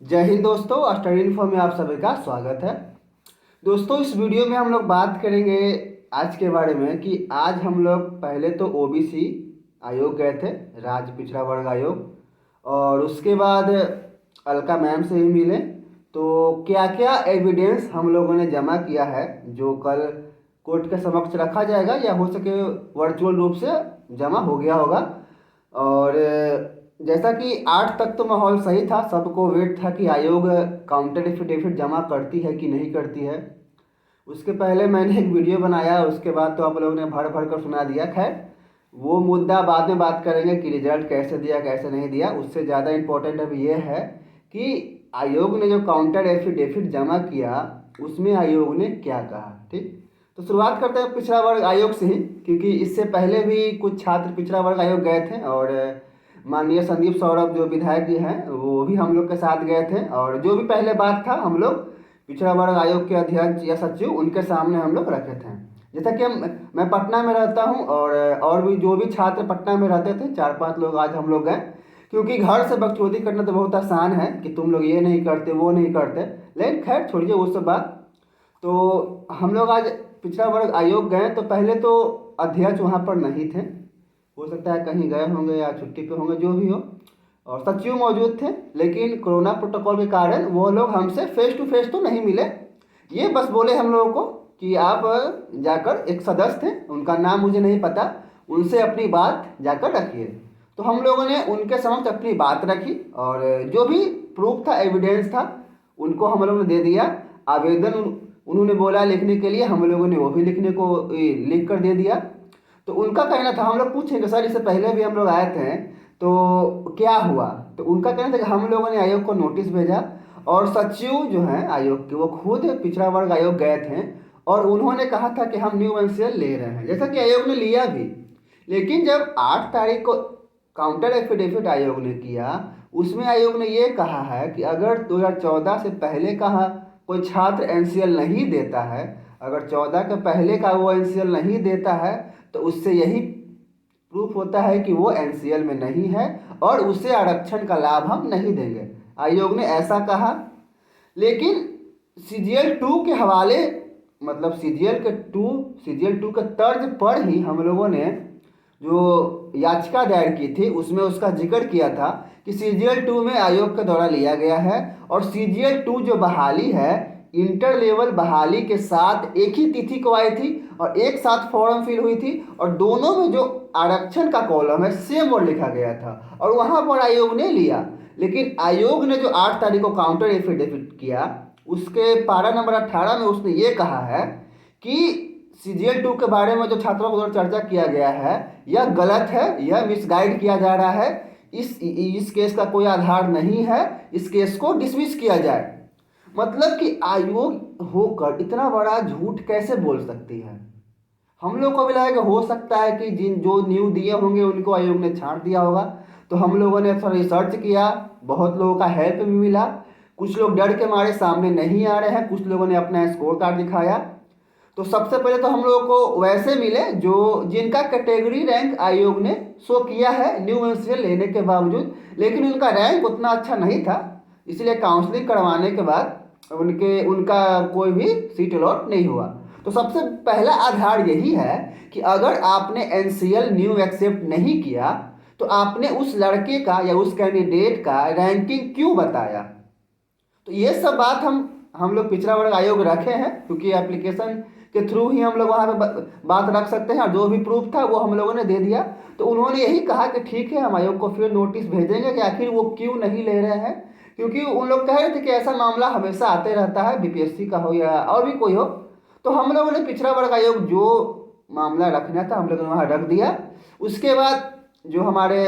जय हिंद दोस्तों, study info में आप सभी का स्वागत है। दोस्तों, इस वीडियो में हम लोग बात करेंगे आज के बारे में कि आज हम लोग पहले तो ओबीसी आयोग गए थे, राज्य पिछड़ा वर्ग आयोग, और उसके बाद अलका मैम से भी मिले। तो क्या क्या एविडेंस हम लोगों ने जमा किया है जो कल कोर्ट के समक्ष रखा जाएगा या हो सके वर्चुअल रूप से जमा हो गया होगा। और जैसा कि 8 तक तो माहौल सही था, सबको वेट था कि आयोग काउंटर एफिडेविट जमा करती है कि नहीं करती है। उसके पहले मैंने एक वीडियो बनाया, उसके बाद तो आप लोगों ने भर भर कर सुना दिया। खैर, वो मुद्दा बाद में बात करेंगे कि रिजल्ट कैसे दिया कैसे नहीं दिया। उससे ज़्यादा इम्पोर्टेंट अब ये है कि आयोग ने जो काउंटर एफिडेविट जमा किया उसमें आयोग ने क्या कहा। ठीक, तो शुरुआत करते हैं पिछड़ा वर्ग आयोग से ही, क्योंकि इससे पहले भी कुछ छात्र पिछड़ा वर्ग आयोग गए थे और माननीय संदीप सौरभ जो विधायक जी हैं वो भी हम लोग के साथ गए थे। और जो भी पहले बात था हम लोग पिछड़ा वर्ग आयोग के अध्यक्ष या सचिव उनके सामने हम लोग रखे थे। जैसा कि मैं पटना में रहता हूं और भी जो भी छात्र पटना में रहते थे, 4-5 लोग आज हम लोग गए, क्योंकि घर से बकचोदी करना तो बहुत आसान है कि तुम लोग ये नहीं करते वो नहीं करते। लेकिन खैर छोड़िए वो सब बात। तो हम लोग आज पिछड़ा वर्ग आयोग गए तो पहले तो अध्यक्ष वहाँ पर नहीं थे, हो सकता है कहीं गए होंगे या छुट्टी पे होंगे, जो भी हो। और सचिव मौजूद थे, लेकिन कोरोना प्रोटोकॉल के कारण वो लोग हमसे फेस टू फेस तो नहीं मिले। ये बस बोले हम लोगों को कि आप जाकर, एक सदस्य थे उनका नाम मुझे नहीं पता, उनसे अपनी बात जाकर रखिए। तो हम लोगों ने उनके समक्ष अपनी बात रखी और जो भी प्रूफ था, एविडेंस था, उनको हम लोगों ने दे दिया। आवेदन उन्होंने बोला लिखने के लिए, हम लोगों ने वो भी लिखने को लिख कर दे दिया। तो उनका कहना था, हम लोग पूछेंगे सर इससे पहले भी हम लोग आए थे तो क्या हुआ। तो उनका कहना था कि हम लोगों ने आयोग को नोटिस भेजा और सचिव जो हैं आयोग के वो खुद पिछड़ा वर्ग आयोग गए थे और उन्होंने कहा था कि हम न्यू एनसीएल ले रहे हैं, जैसा कि आयोग ने लिया भी। लेकिन जब 8 तारीख को काउंटर एफिडेविट आयोग ने किया, उसमें आयोग ने ये कहा है कि अगर 2014 से पहले का कोई छात्र एनसीएल नहीं देता है, अगर 14 के पहले का वो एनसीएल नहीं देता है तो उससे यही प्रूफ होता है कि वो एनसीएल में नहीं है और उसे आरक्षण का लाभ हम नहीं देंगे। आयोग ने ऐसा कहा। लेकिन सीजीएल 2 के हवाले, मतलब सीजीएल 2 के तर्ज पर ही हम लोगों ने जो याचिका दायर की थी उसमें उसका जिक्र किया था कि सीजीएल 2 में आयोग के द्वारा लिया गया है और सीजीएल 2 जो बहाली है इंटर लेवल बहाली के साथ एक ही तिथि को आई थी और एक साथ फॉर्म फिल हुई थी और दोनों में जो आरक्षण का कॉलम है सेम वर्ड लिखा गया था और वहां पर आयोग ने लिया। लेकिन आयोग ने जो 8 तारीख को काउंटर एफिडेविट किया उसके पारा नंबर 18 में उसने ये कहा है कि सीजीएल 2 के बारे में जो छात्रों को द्वारा चर्चा किया गया है यह गलत है, यह मिसगाइड किया जा रहा है, इस केस का कोई आधार नहीं है, इस केस को डिसमिस किया जाए। मतलब कि आयोग होकर इतना बड़ा झूठ कैसे बोल सकती है। हम लोग को भी लगा कि हो सकता है कि जिन जो न्यू दिए होंगे उनको आयोग ने छांट दिया होगा। तो हम लोगों ने थोड़ा रिसर्च किया, बहुत लोगों का हेल्प भी मिला। कुछ लोग डर के मारे सामने नहीं आ रहे हैं, कुछ लोगों ने अपना स्कोर कार्ड दिखाया। तो सबसे पहले तो हम लोगों को वैसे मिले जो जिनका कैटेगरी रैंक आयोग ने शो किया है न्यू एनसीएल लेने के बावजूद, लेकिन उनका रैंक उतना अच्छा नहीं था, इसलिए काउंसलिंग करवाने के बाद उनका कोई भी सीट अलॉट नहीं हुआ। तो सबसे पहला आधार यही है कि अगर आपने एनसीएल न्यू एक्सेप्ट नहीं किया तो आपने उस लड़के का या उस कैंडिडेट का रैंकिंग क्यों बताया। तो ये सब बात हम लोग पिछड़ा वर्ग आयोग रखे हैं, क्योंकि एप्लीकेशन के थ्रू ही हम लोग वहाँ पे बात रख सकते हैं और जो भी प्रूफ था वो हम लोगों ने दे दिया। तो उन्होंने यही कहा कि ठीक है, हम आयोग को फिर नोटिस भेजेंगे कि आखिर वो क्यों नहीं ले रहे हैं, क्योंकि उन लोग कह रहे थे कि ऐसा मामला हमेशा आते रहता है, बीपीएससी का हो या और भी कोई हो। तो हम लोगों ने पिछड़ा वर्ग आयोग जो मामला रखना था हम लोगों ने वहाँ रख दिया। उसके बाद जो हमारे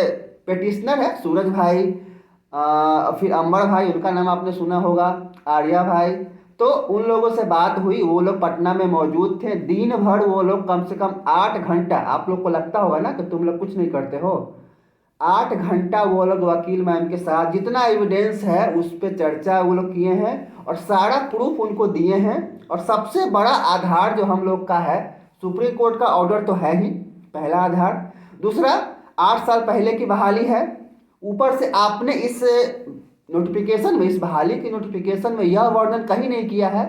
पेटिशनर है सूरज भाई, फिर अंबर भाई, उनका नाम आपने सुना होगा, आर्या भाई, तो उन लोगों से बात हुई। वो लोग पटना में मौजूद थे, दिन भर वो लोग कम से कम 8 घंटा, आप लोग को लगता होगा ना कि तुम लोग कुछ नहीं करते हो, 8 घंटा वो लोग वकील मैम के साथ जितना एविडेंस है उस पर चर्चा वो लोग किए हैं और सारा प्रूफ उनको दिए हैं। और सबसे बड़ा आधार जो हम लोग का है, सुप्रीम कोर्ट का ऑर्डर तो है ही पहला आधार, दूसरा 8 साल पहले की बहाली है, ऊपर से आपने इस नोटिफिकेशन में, इस बहाली की नोटिफिकेशन में यह वर्णन कहीं नहीं किया है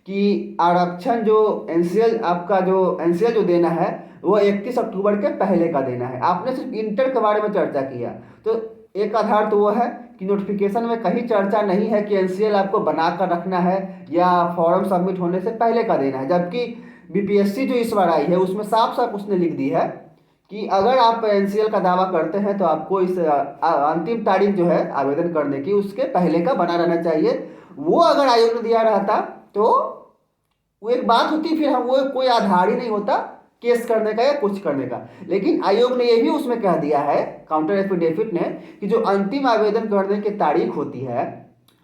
कि आरक्षण जो एनसीएल, आपका जो एनसीएल जो देना है वो 31 अक्टूबर के पहले का देना है। आपने सिर्फ इंटर के बारे में चर्चा किया, तो एक आधार तो वो है कि नोटिफिकेशन में कहीं चर्चा नहीं है कि एनसीएल आपको बना कर रखना है या फॉर्म सबमिट होने से पहले का देना है। जबकि बीपीएससी जो इस बार आई है उसमें साफ साफ उसने लिख दी है कि अगर आप एनसीएल का दावा करते हैं तो आपको इस अंतिम तारीख जो है आवेदन करने की उसके पहले का बना रहना चाहिए। वो अगर आयोग ने दिया रहता तो वो एक बात होती, फिर हम वो कोई आधार ही नहीं होता केस करने का या कुछ करने का। लेकिन आयोग ने ये भी उसमें कह दिया है, काउंटर एफिडेविट ने, कि जो अंतिम आवेदन करने की तारीख होती है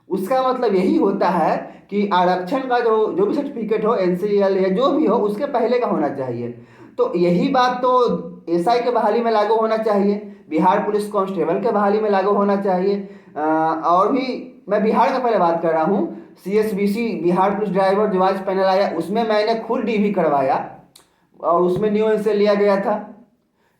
उसका मतलब यही होता है कि आरक्षण का जो जो भी सर्टिफिकेट हो, एनसीएल या जो भी हो, उसके पहले का होना चाहिए। तो यही बात तो एसआई के बहाली में लागू होना चाहिए, बिहार पुलिस कांस्टेबल के बहाली में लागू होना चाहिए। और भी मैं बिहार का पहले बात कर रहा हूँ, सीएसबीसी बिहार पुलिस ड्राइवर जो आज पैनल आया उसमें मैंने खुद डीवी करवाया और उसमें न्यू एनसीएल लिया गया था।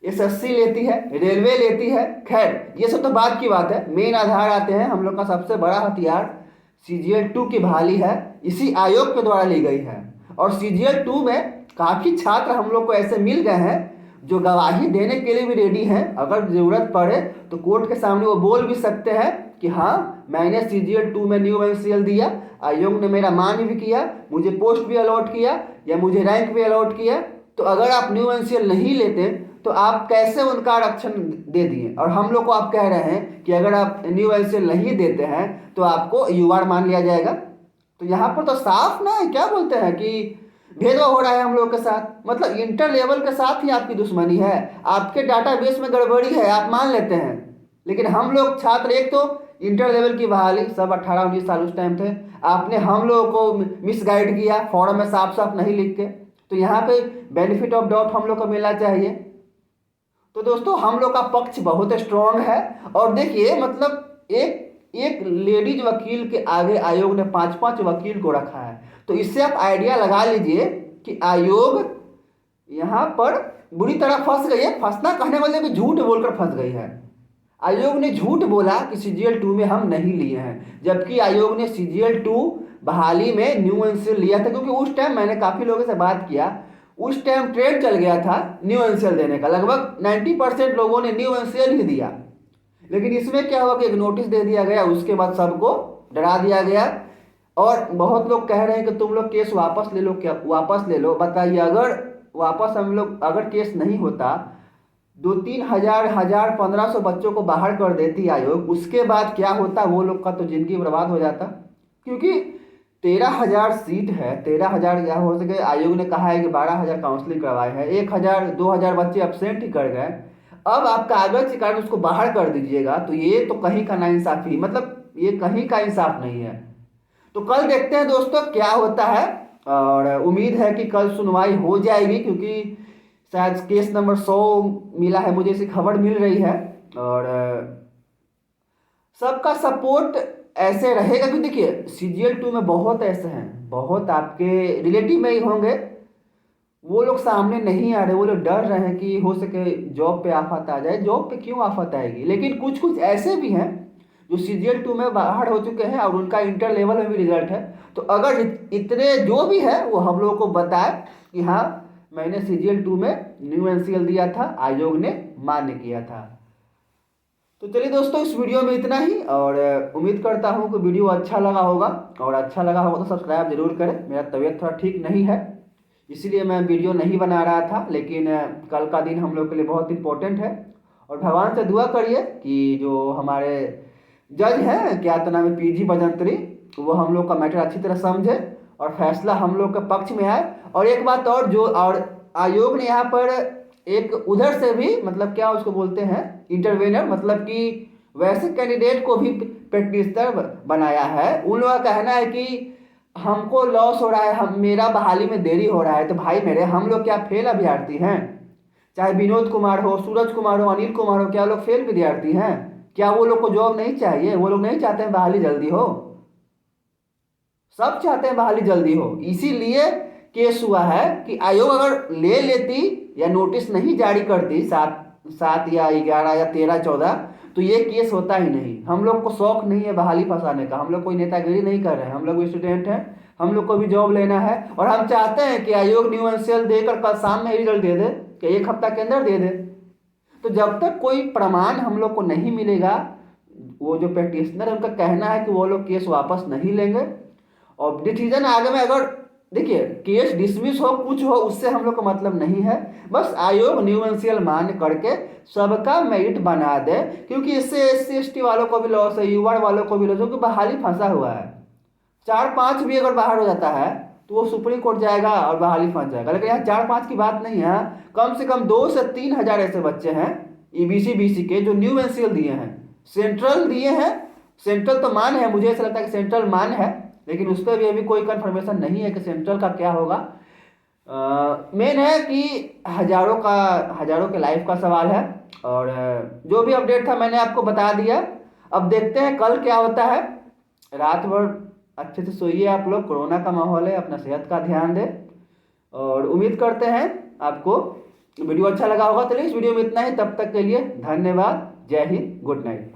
एसएससी लेती है, रेलवे लेती है, खैर ये सब तो बात की बात है। मेन आधार आते हैं, हम लोग का सबसे बड़ा हथियार सीजीएल 2 की बहाली है, इसी आयोग के द्वारा ली गई है। और सीजीएल 2 में काफ़ी छात्र हम लोग को ऐसे मिल गए हैं जो गवाही देने के लिए भी रेडी हैं। अगर ज़रूरत पड़े तो कोर्ट के सामने वो बोल भी सकते हैं कि हाँ मैंने सीजीएल 2 में न्यू एनसीएल दिया, आयोग ने मेरा मान्य भी किया, मुझे पोस्ट भी अलॉट किया या मुझे रैंक भी अलॉट किया। तो अगर आप न्यू एनसीएल नहीं लेते तो आप कैसे उनका आरक्षण दे दिए? और हम लोग को आप कह रहे हैं कि अगर आप न्यू एनसीएल नहीं देते हैं तो आपको यूआर मान लिया जाएगा। तो यहाँ पर तो साफ ना है, क्या बोलते हैं कि भेदभाव हो रहा है हम लोग के साथ। मतलब इंटर लेवल के साथ ही आपकी दुश्मनी है, आपके डाटाबेस में गड़बड़ी है, आप मान लेते हैं। लेकिन हम लोग छात्र, एक तो इंटर लेवल की बहाली, सब 18-19 साल उस टाइम थे, आपने हम लोगों को मिसगाइड किया, फॉर्म में साफ साफ नहीं लिख के। तो यहाँ पे बेनिफिट ऑफ डाउट हम लोग को मिलना चाहिए। तो दोस्तों हम लोग का पक्ष बहुत स्ट्रांग है। और देखिए मतलब एक एक लेडीज वकील के आगे आयोग ने 5-5 वकील को रखा है। तो इससे आप आइडिया लगा लीजिए कि आयोग यहाँ पर बुरी तरह फंस गई है। फंसना कहने वाले भी झूठ बोलकर फंस गई है। आयोग ने झूठ बोला कि सीजीएल 2 में हम नहीं लिए हैं, जबकि आयोग ने सीजीएल 2 बहाली में न्यू एनसीएल लिया था। क्योंकि उस टाइम मैंने काफ़ी लोगों से बात किया, उस टाइम ट्रेंड चल गया था न्यू एनसीएल देने का, लगभग 90% लोगों ने न्यू एनसीएल ही दिया। लेकिन इसमें क्या हुआ कि एक नोटिस दे दिया गया, उसके बाद सबको डरा दिया गया। और बहुत लोग कह रहे हैं कि तुम लोग केस वापस ले लो। क्या वापस ले लो? बताइए, अगर वापस हम लोग अगर केस नहीं होता, 2-3 हज़ार 1,500 बच्चों को बाहर कर देती आयोग, उसके बाद क्या होता? वो लोग का तो जिंदगी बर्बाद हो जाता। क्योंकि 13,000 सीट है, 13,000 या हो सके, आयोग ने कहा है कि 12,000 काउंसलिंग करवाए हैं, 1,000-2,000 बच्चे एब्सेंट ही कर गए। अब आप कागज के कारण उसको बाहर कर दीजिएगा, तो ये तो कहीं का नाइंसाफी, मतलब ये कहीं का इंसाफ नहीं है। तो कल देखते हैं दोस्तों क्या होता है, और उम्मीद है कि कल सुनवाई हो जाएगी, क्योंकि शायद केस नंबर 100 मिला है, मुझे ऐसी खबर मिल रही है। और सबका सपोर्ट ऐसे रहेगा कि देखिए सीजीएल 2 में बहुत ऐसे हैं, बहुत आपके रिलेटिव में ही होंगे, वो लोग सामने नहीं आ रहे, वो लोग डर रहे हैं कि हो सके जॉब पे आफत आ जाए। जॉब पे क्यों आफत आएगी? लेकिन कुछ कुछ ऐसे भी हैं जो सीजीएल 2 में बाहर हो चुके हैं और उनका इंटर लेवल में भी रिजल्ट है। तो अगर इतने जो भी है वो हम लोगों को बताए कि हाँ मैंने सीजीएल 2 में न्यू एनसीएल दिया था, आयोग ने मान्य किया था। तो चलिए दोस्तों इस वीडियो में इतना ही, और उम्मीद करता हूँ कि वीडियो अच्छा लगा होगा, और अच्छा लगा होगा तो सब्सक्राइब जरूर करें। मेरा तबीयत थोड़ा ठीक नहीं है, इसीलिए मैं वीडियो नहीं बना रहा था, लेकिन कल का दिन हम लोग के लिए बहुत इंपॉर्टेंट है। और भगवान से दुआ करिए कि जो हमारे जज हैं, क्या तो नाम है, पीजी बजंत्री, वो हम लोग का मैटर अच्छी तरह समझे और फैसला हम लोग के पक्ष में आए। और एक बात और, जो और आयोग ने यहाँ पर एक उधर से भी, मतलब क्या उसको बोलते हैं, इंटरवेनर, मतलब कि वैसे कैंडिडेट को भी पेटिशनर बनाया है। उन लोगों का कहना है कि हमको लॉस हो रहा है, हम मेरा बहाली में देरी हो रहा है। तो भाई मेरे, हम लोग क्या फेल अभ्यर्थी हैं? चाहे विनोद कुमार हो, सूरज कुमार हो, अनिल कुमार हो, क्या लोग फेल विद्यार्थी हैं? क्या वो लोग को जॉब नहीं चाहिए? वो लोग नहीं चाहते हैं बहाली जल्दी हो? सब चाहते हैं बहाली जल्दी हो। इसीलिए केस हुआ है कि आयोग अगर ले लेती या नोटिस नहीं जारी करती 7 या 11 या 13-14, तो ये केस होता ही नहीं। हम लोग को शौक नहीं है बहाली फंसाने का, हम लोग कोई नेतागिरी नहीं कर रहे हैं, हम लोग स्टूडेंट हैं, हम लोग को भी जॉब लेना है और हम चाहते हैं कि आयोग न्यू एनसीएल देकर कल शाम में रिजल्ट दे दे, कि एक हफ्ता के अंदर दे दे। तो जब तक कोई प्रमाण हम लोग को नहीं मिलेगा, वो जो प्रैक्टिशनर है उनका कहना है कि वो लोग केस वापस नहीं लेंगे और डिसीजन आगे में अगर देखिए केस डिसमिस हो कुछ हो उससे हम लोग को मतलब नहीं है, बस आयोग न्यू एनसीएल मान करके सबका मेरिट बना दे, क्योंकि इससे SC ST वालों को भी लॉस है, युवा वालों को भी लॉस है, क्योंकि बहाली फंसा हुआ है। 4-5 भी अगर बाहर हो जाता है तो वो सुप्रीम कोर्ट जाएगा और बहाली फंस जाएगा, लेकिन यहाँ 4-5 की बात नहीं है, कम से कम 2 से 3 हजार ऐसे बच्चे हैं EBC BC के जो न्यू एनसीएल दिए हैं, सेंट्रल दिए हैं। सेंट्रल तो मान है, मुझे ऐसा लगता है कि सेंट्रल मान है, लेकिन उस पर भी अभी कोई कंफर्मेशन नहीं है कि सेंट्रल का क्या होगा। मेन है कि हजारों के लाइफ का सवाल है और जो भी अपडेट था मैंने आपको बता दिया। अब देखते हैं कल क्या होता है। रात भर अच्छे से सोइए आप लोग, कोरोना का माहौल है, अपना सेहत का ध्यान दें और उम्मीद करते हैं आपको वीडियो अच्छा लगा होगा। तो इस वीडियो में इतना ही, तब तक के लिए धन्यवाद, जय हिंद, गुड नाइट।